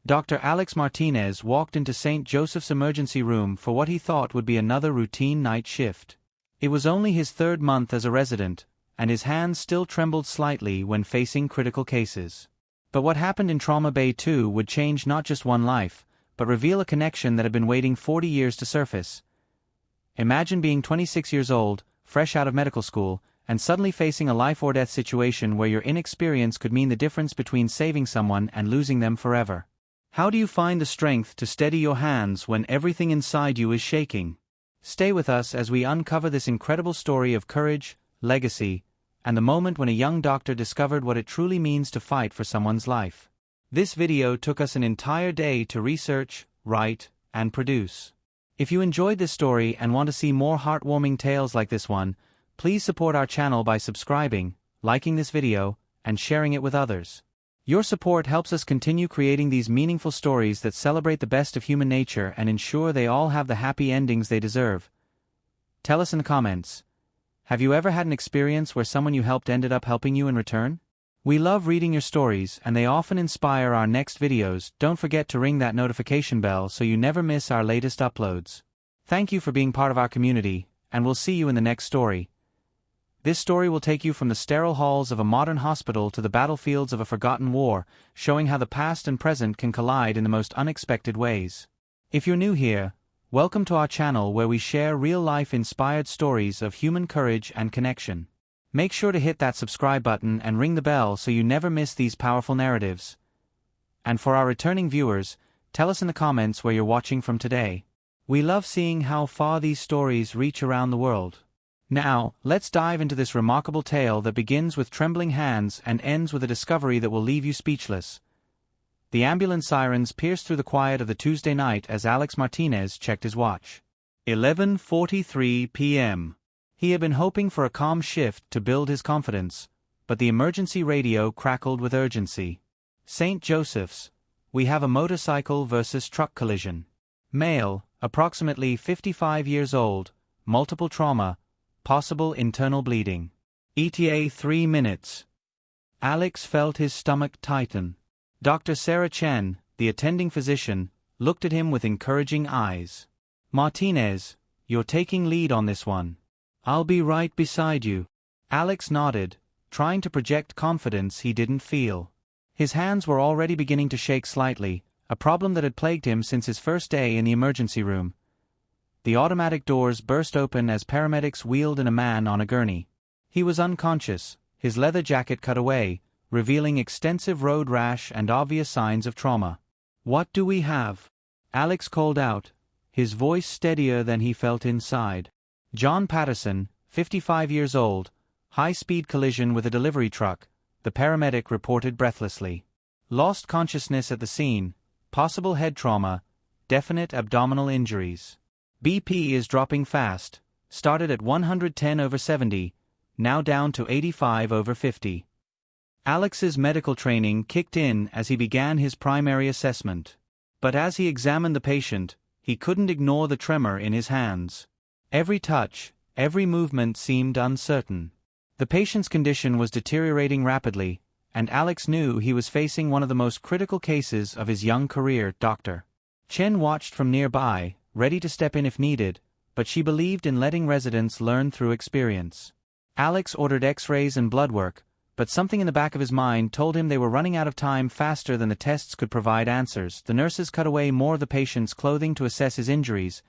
Dr. Alex Martinez walked into St. Joseph's emergency room for what he thought would be another routine night shift. It was only his third month as a resident, and his hands still trembled slightly when facing critical cases. But what happened in Trauma Bay 2 would change not just one life, but reveal a connection that had been waiting 40 years to surface. Imagine being 26 years old, fresh out of medical school, and suddenly facing a life-or-death situation where your inexperience could mean the difference between saving someone and losing them forever. How do you find the strength to steady your hands when everything inside you is shaking? Stay with us as we uncover this incredible story of courage, legacy, and the moment when a young doctor discovered what it truly means to fight for someone's life. This video took us an entire day to research, write, and produce. If you enjoyed this story and want to see more heartwarming tales like this one, please support our channel by subscribing, liking this video, and sharing it with others. Your support helps us continue creating these meaningful stories that celebrate the best of human nature and ensure they all have the happy endings they deserve. Tell us in the comments. Have you ever had an experience where someone you helped ended up helping you in return? We love reading your stories and they often inspire our next videos. Don't forget to ring that notification bell so you never miss our latest uploads. Thank you for being part of our community, and we'll see you in the next story. This story will take you from the sterile halls of a modern hospital to the battlefields of a forgotten war, showing how the past and present can collide in the most unexpected ways. If you're new here, welcome to our channel where we share real-life inspired stories of human courage and connection. Make sure to hit that subscribe button and ring the bell so you never miss these powerful narratives. And for our returning viewers, tell us in the comments where you're watching from today. We love seeing how far these stories reach around the world. Now, let's dive into this remarkable tale that begins with trembling hands and ends with a discovery that will leave you speechless. The ambulance sirens pierced through the quiet of the Tuesday night as Alex Martinez checked his watch. 11:43 p.m. He had been hoping for a calm shift to build his confidence, but the emergency radio crackled with urgency. St. Joseph's, we have a motorcycle versus truck collision. Male, approximately 55 years old, multiple trauma, possible internal bleeding. ETA 3 minutes. Alex felt his stomach tighten. Dr. Sarah Chen, the attending physician, looked at him with encouraging eyes. Martinez, you're taking lead on this one. I'll be right beside you. Alex nodded, trying to project confidence he didn't feel. His hands were already beginning to shake slightly, a problem that had plagued him since his first day in the emergency room. The automatic doors burst open as paramedics wheeled in a man on a gurney. He was unconscious, his leather jacket cut away, revealing extensive road rash and obvious signs of trauma. What do we have? Alex called out, his voice steadier than he felt inside. John Patterson, 55 years old, high-speed collision with a delivery truck, the paramedic reported breathlessly. Lost consciousness at the scene, possible head trauma, definite abdominal injuries. BP is dropping fast, started at 110/70, now down to 85/50. Alex's medical training kicked in as he began his primary assessment. But as he examined the patient, he couldn't ignore the tremor in his hands. Every touch, every movement seemed uncertain. The patient's condition was deteriorating rapidly, and Alex knew he was facing one of the most critical cases of his young career. Dr. Chen watched from nearby, ready to step in if needed, but she believed in letting residents learn through experience. Alex ordered X-rays and blood work, but something in the back of his mind told him they were running out of time faster than the tests could provide answers. The nurses cut away more of the patient's clothing to assess his injuries.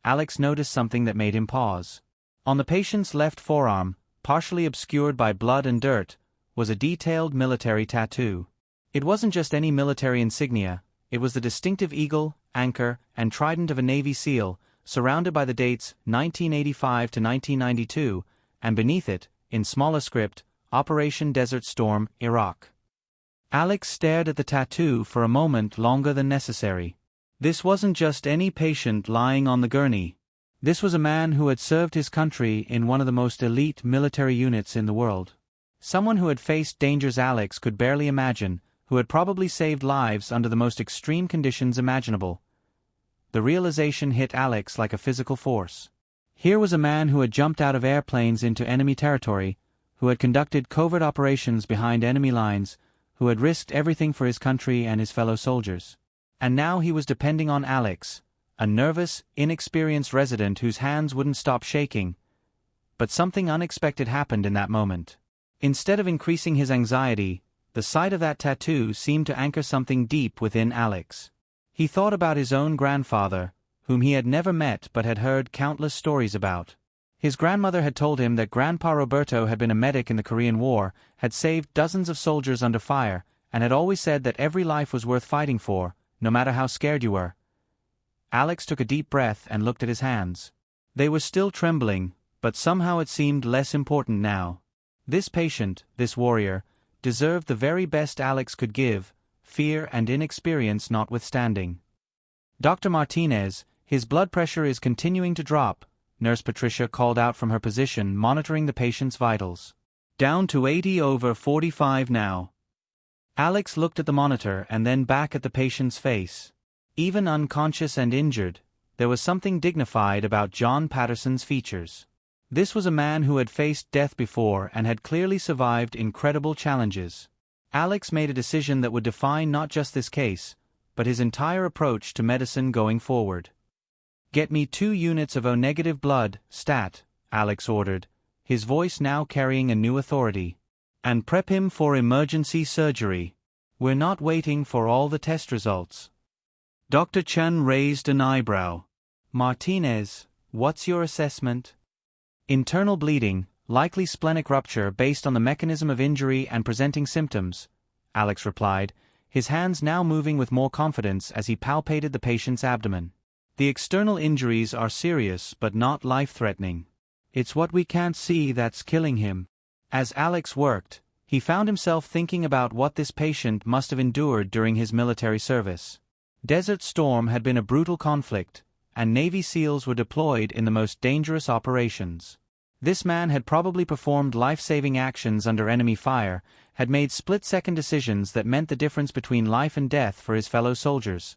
Alex noticed something that made him pause. On the patient's left forearm, partially obscured by blood and dirt, was a detailed military tattoo. It wasn't just any military insignia, it was the distinctive eagle, anchor, and trident of a Navy SEAL, surrounded by the dates 1985 to 1992, and beneath it, in smaller script, Operation Desert Storm, Iraq. Alex stared at the tattoo for a moment longer than necessary. This wasn't just any patient lying on the gurney. This was a man who had served his country in one of the most elite military units in the world. Someone who had faced dangers Alex could barely imagine, who had probably saved lives under the most extreme conditions imaginable. The realization hit Alex like a physical force. Here was a man who had jumped out of airplanes into enemy territory, who had conducted covert operations behind enemy lines, who had risked everything for his country and his fellow soldiers. And now he was depending on Alex, a nervous, inexperienced resident whose hands wouldn't stop shaking. But something unexpected happened in that moment. Instead of increasing his anxiety, the sight of that tattoo seemed to anchor something deep within Alex. He thought about his own grandfather, whom he had never met but had heard countless stories about. His grandmother had told him that Grandpa Roberto had been a medic in the Korean War, had saved dozens of soldiers under fire, and had always said that every life was worth fighting for, no matter how scared you were. Alex took a deep breath and looked at his hands. They were still trembling, but somehow it seemed less important now. This patient, this warrior, deserved the very best Alex could give, fear and inexperience notwithstanding. Dr. Martinez, his blood pressure is continuing to drop, Nurse Patricia called out from her position monitoring the patient's vitals. Down to 80/45 now. Alex looked at the monitor and then back at the patient's face. Even unconscious and injured, there was something dignified about John Patterson's features. This was a man who had faced death before and had clearly survived incredible challenges. Alex made a decision that would define not just this case, but his entire approach to medicine going forward. "Get me 2 units of O-negative blood, stat," Alex ordered, his voice now carrying a new authority. "And prep him for emergency surgery. We're not waiting for all the test results." Dr. Chan raised an eyebrow. "Martinez, what's your assessment?" "Internal bleeding, likely splenic rupture based on the mechanism of injury and presenting symptoms," Alex replied, his hands now moving with more confidence as he palpated the patient's abdomen. "The external injuries are serious but not life-threatening. It's what we can't see that's killing him." As Alex worked, he found himself thinking about what this patient must have endured during his military service. Desert Storm had been a brutal conflict, and Navy SEALs were deployed in the most dangerous operations. This man had probably performed life-saving actions under enemy fire, had made split-second decisions that meant the difference between life and death for his fellow soldiers.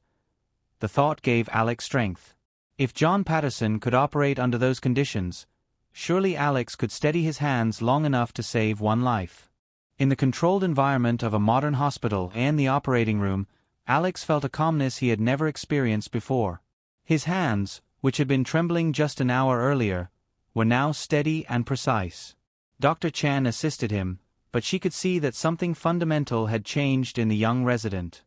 The thought gave Alex strength. If John Patterson could operate under those conditions, surely Alex could steady his hands long enough to save one life. In the controlled environment of a modern hospital and the operating room, Alex felt a calmness he had never experienced before. His hands, which had been trembling just an hour earlier, were now steady and precise. Dr. Chan assisted him, but she could see that something fundamental had changed in the young resident.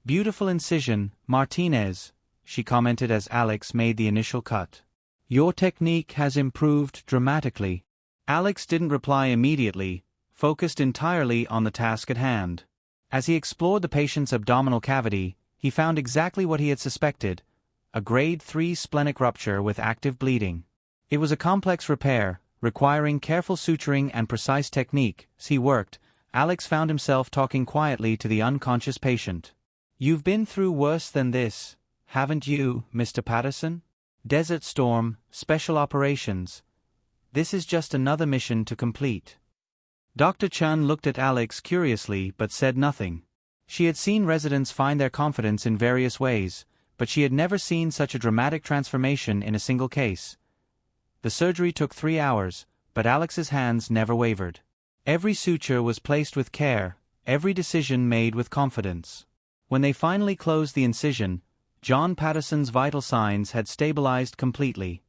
"Beautiful incision, Martinez," she commented as Alex made the initial cut. "Your technique has improved dramatically." Alex didn't reply immediately, focused entirely on the task at hand. As he explored the patient's abdominal cavity, he found exactly what he had suspected: a grade 3 splenic rupture with active bleeding. It was a complex repair, requiring careful suturing and precise technique. As he worked, Alex found himself talking quietly to the unconscious patient. "You've been through worse than this, haven't you, Mr. Patterson? Desert Storm, Special Operations. This is just another mission to complete." Dr. Chan looked at Alex curiously but said nothing. She had seen residents find their confidence in various ways, but she had never seen such a dramatic transformation in a single case. The surgery took 3 hours, but Alex's hands never wavered. Every suture was placed with care, every decision made with confidence. When they finally closed the incision, John Patterson's vital signs had stabilized completely.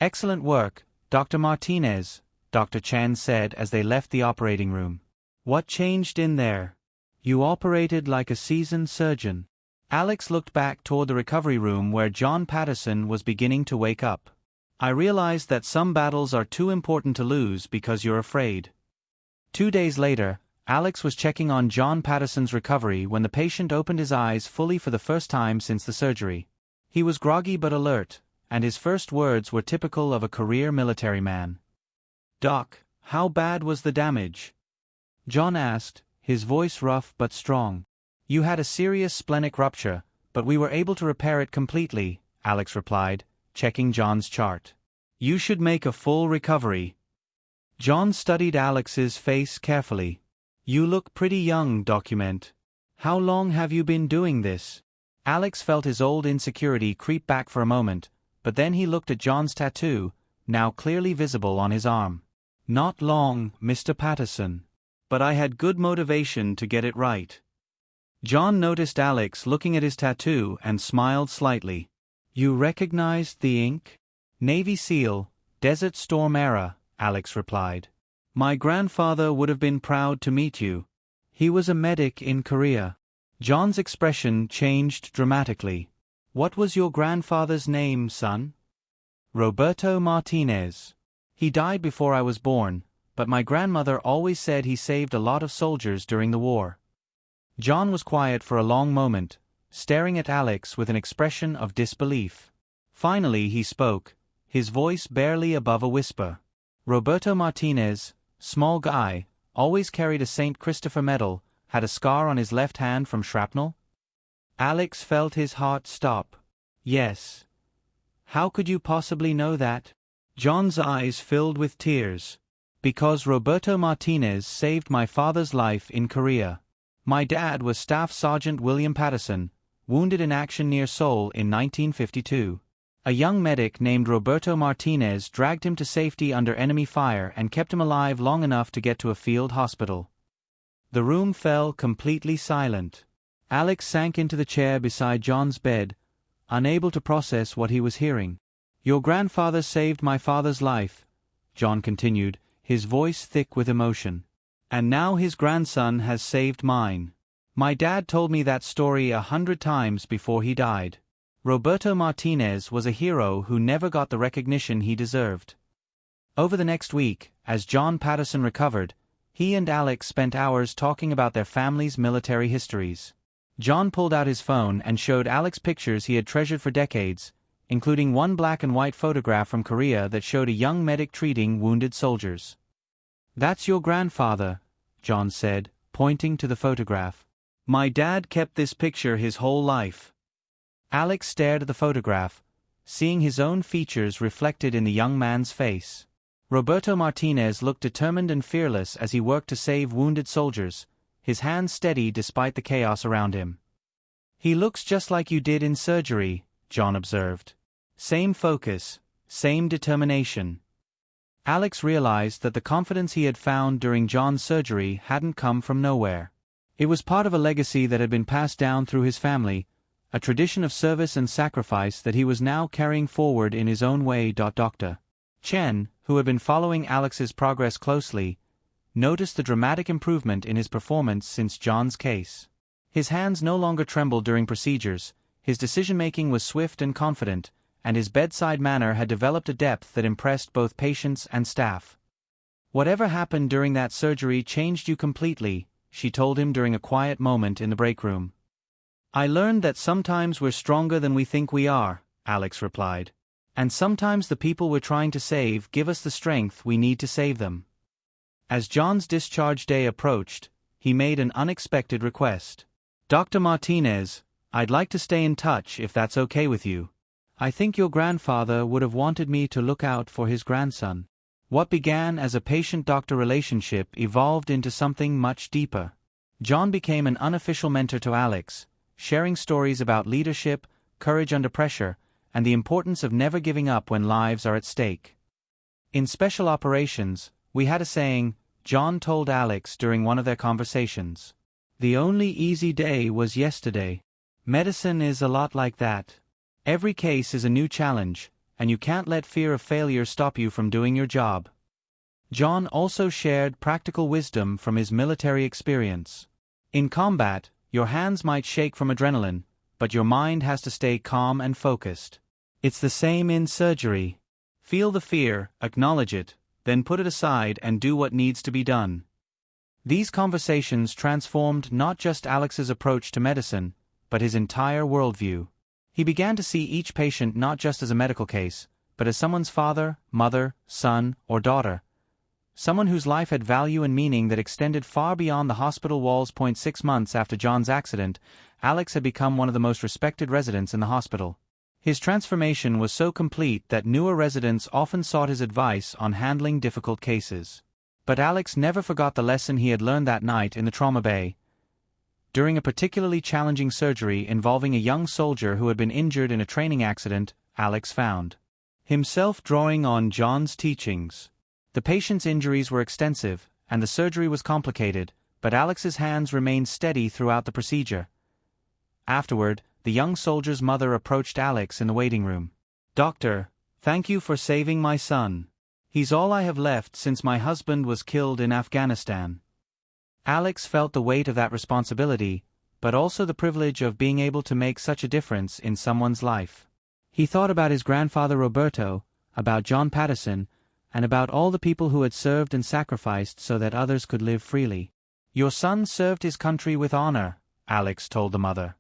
"Excellent work, Dr. Martinez," Dr. Chan said as they left the operating room. "What changed in there? You operated like a seasoned surgeon." Alex looked back toward the recovery room where John Patterson was beginning to wake up. "I realized that some battles are too important to lose because you're afraid." 2 days later, Alex was checking on John Patterson's recovery when the patient opened his eyes fully for the first time since the surgery. He was groggy but alert, and his first words were typical of a career military man. "Doc, how bad was the damage?" John asked, his voice rough but strong. "You had a serious splenic rupture, but we were able to repair it completely," Alex replied, checking John's chart. "You should make a full recovery." John studied Alex's face carefully. "You look pretty young, document. How long have you been doing this?" Alex felt his old insecurity creep back for a moment, but then he looked at John's tattoo, now clearly visible on his arm. "Not long, Mr. Patterson. But I had good motivation to get it right." John noticed Alex looking at his tattoo and smiled slightly. "You recognized the ink?" "Navy SEAL, Desert Storm Era," Alex replied. "My grandfather would have been proud to meet you. He was a medic in Korea." John's expression changed dramatically. "What was your grandfather's name, son?" "Roberto Martinez. He died before I was born, but my grandmother always said he saved a lot of soldiers during the war." John was quiet for a long moment, staring at Alex with an expression of disbelief. Finally he spoke, his voice barely above a whisper. "Roberto Martinez, small guy, always carried a St. Christopher medal, had a scar on his left hand from shrapnel?" Alex felt his heart stop. "Yes. How could you possibly know that?" John's eyes filled with tears. "Because Roberto Martinez saved my father's life in Korea. My dad was Staff Sergeant William Patterson, wounded in action near Seoul in 1952. A young medic named Roberto Martinez dragged him to safety under enemy fire and kept him alive long enough to get to a field hospital." The room fell completely silent. Alex sank into the chair beside John's bed, unable to process what he was hearing. "Your grandfather saved my father's life," John continued, his voice thick with emotion. "And now his grandson has saved mine. My dad told me that story 100 times before he died. Roberto Martinez was a hero who never got the recognition he deserved." Over the next week, as John Patterson recovered, he and Alex spent hours talking about their family's military histories. John pulled out his phone and showed Alex pictures he had treasured for decades, including one black and white photograph from Korea that showed a young medic treating wounded soldiers. "That's your grandfather," John said, pointing to the photograph. "My dad kept this picture his whole life." Alex stared at the photograph, seeing his own features reflected in the young man's face. Roberto Martinez looked determined and fearless as he worked to save wounded soldiers, his hands steady despite the chaos around him. "He looks just like you did in surgery," John observed. "Same focus, same determination." Alex realized that the confidence he had found during John's surgery hadn't come from nowhere. It was part of a legacy that had been passed down through his family, a tradition of service and sacrifice that he was now carrying forward in his own way. Dr. Chen, who had been following Alex's progress closely, noticed the dramatic improvement in his performance since John's case. His hands no longer trembled during procedures, his decision-making was swift and confident, and his bedside manner had developed a depth that impressed both patients and staff. "Whatever happened during that surgery changed you completely," she told him during a quiet moment in the break room. "I learned that sometimes we're stronger than we think we are," Alex replied. "And sometimes the people we're trying to save give us the strength we need to save them." As John's discharge day approached, he made an unexpected request. "Dr. Martinez, I'd like to stay in touch if that's okay with you. I think your grandfather would have wanted me to look out for his grandson." What began as a patient-doctor relationship evolved into something much deeper. John became an unofficial mentor to Alex, sharing stories about leadership, courage under pressure, and the importance of never giving up when lives are at stake. "In special operations, we had a saying," John told Alex during one of their conversations. "The only easy day was yesterday." Medicine is a lot like that. Every case is a new challenge, and you can't let fear of failure stop you from doing your job. John also shared practical wisdom from his military experience. In combat, your hands might shake from adrenaline, but your mind has to stay calm and focused. It's the same in surgery. Feel the fear, acknowledge it, then put it aside and do what needs to be done. These conversations transformed not just Alex's approach to medicine, but his entire worldview. He began to see each patient not just as a medical case, but as someone's father, mother, son, or daughter. Someone whose life had value and meaning that extended far beyond the hospital walls. 6 months after John's accident, Alex had become one of the most respected residents in the hospital. His transformation was so complete that newer residents often sought his advice on handling difficult cases. But Alex never forgot the lesson he had learned that night in the trauma bay. During a particularly challenging surgery involving a young soldier who had been injured in a training accident, Alex found himself drawing on John's teachings. The patient's injuries were extensive, and the surgery was complicated, but Alex's hands remained steady throughout the procedure, Afterward, the young soldier's mother approached Alex in the waiting room. "Doctor, thank you for saving my son. He's all I have left since my husband was killed in Afghanistan." Alex felt the weight of that responsibility, but also the privilege of being able to make such a difference in someone's life. He thought about his grandfather Roberto, about John Patterson, and about all the people who had served and sacrificed so that others could live freely. "Your son served his country with honor," Alex told the mother.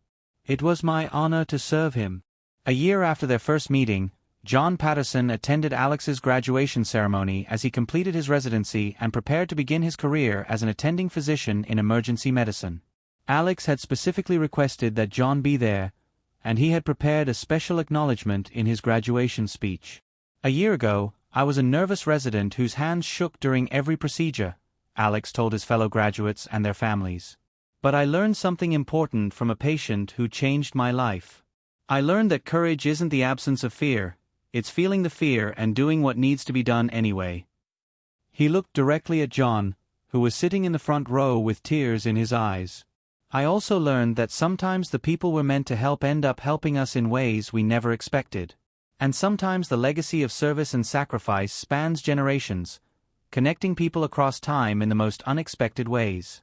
"It was my honor to serve him." A year after their first meeting, John Patterson attended Alex's graduation ceremony as he completed his residency and prepared to begin his career as an attending physician in emergency medicine. Alex had specifically requested that John be there, and he had prepared a special acknowledgement in his graduation speech. "A year ago, I was a nervous resident whose hands shook during every procedure," Alex told his fellow graduates and their families. "But I learned something important from a patient who changed my life. I learned that courage isn't the absence of fear, it's feeling the fear and doing what needs to be done anyway." He looked directly at John, who was sitting in the front row with tears in his eyes. "I also learned that sometimes the people we're meant to help end up helping us in ways we never expected. And sometimes the legacy of service and sacrifice spans generations, connecting people across time in the most unexpected ways."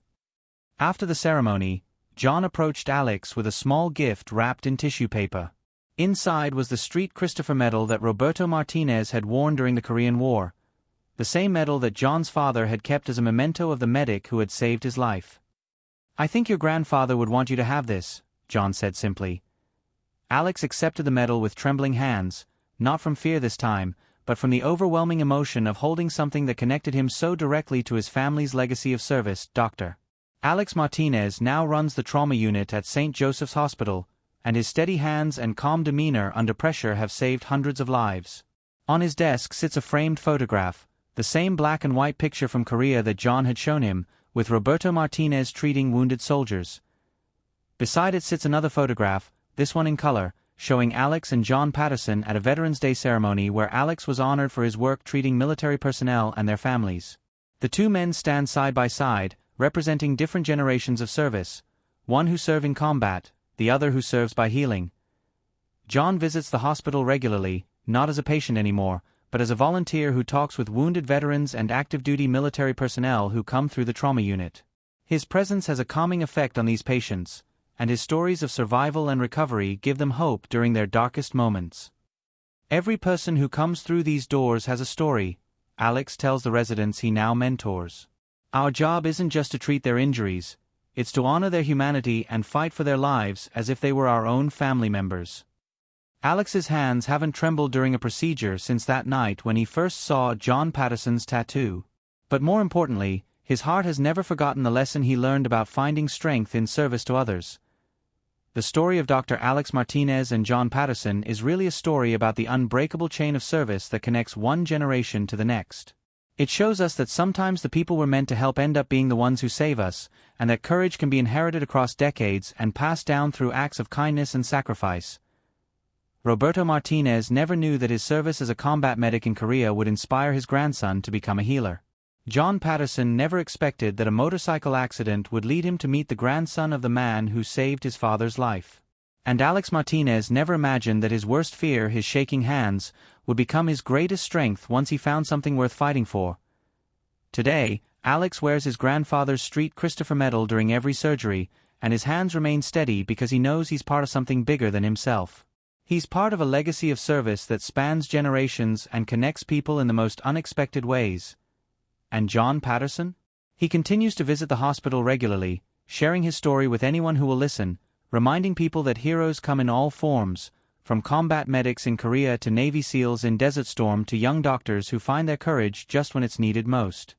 After the ceremony, John approached Alex with a small gift wrapped in tissue paper. Inside was the Street Christopher medal that Roberto Martinez had worn during the Korean War, the same medal that John's father had kept as a memento of the medic who had saved his life. "I think your grandfather would want you to have this," John said simply. Alex accepted the medal with trembling hands, not from fear this time, but from the overwhelming emotion of holding something that connected him so directly to his family's legacy of service. Dr. Alex Martinez now runs the trauma unit at St. Joseph's Hospital, and his steady hands and calm demeanor under pressure have saved hundreds of lives. On his desk sits a framed photograph, the same black and white picture from Korea that John had shown him, with Roberto Martinez treating wounded soldiers. Beside it sits another photograph, this one in color, showing Alex and John Patterson at a Veterans Day ceremony where Alex was honored for his work treating military personnel and their families. The two men stand side by side, representing different generations of service, one who served in combat, the other who serves by healing. John visits the hospital regularly, not as a patient anymore, but as a volunteer who talks with wounded veterans and active-duty military personnel who come through the trauma unit. His presence has a calming effect on these patients, and his stories of survival and recovery give them hope during their darkest moments. "Every person who comes through these doors has a story," Alex tells the residents he now mentors. "Our job isn't just to treat their injuries, it's to honor their humanity and fight for their lives as if they were our own family members." Alex's hands haven't trembled during a procedure since that night when he first saw John Patterson's tattoo. But more importantly, his heart has never forgotten the lesson he learned about finding strength in service to others. The story of Dr. Alex Martinez and John Patterson is really a story about the unbreakable chain of service that connects one generation to the next. It shows us that sometimes the people we're meant to help end up being the ones who save us, and that courage can be inherited across decades and passed down through acts of kindness and sacrifice. Roberto Martinez never knew that his service as a combat medic in Korea would inspire his grandson to become a healer. John Patterson never expected that a motorcycle accident would lead him to meet the grandson of the man who saved his father's life. And Alex Martinez never imagined that his worst fear, his shaking hands, would become his greatest strength once he found something worth fighting for. Today, Alex wears his grandfather's Street Christopher medal during every surgery, and his hands remain steady because he knows he's part of something bigger than himself. He's part of a legacy of service that spans generations and connects people in the most unexpected ways. And John Patterson? He continues to visit the hospital regularly, sharing his story with anyone who will listen, reminding people that heroes come in all forms, from combat medics in Korea to Navy SEALs in Desert Storm to young doctors who find their courage just when it's needed most.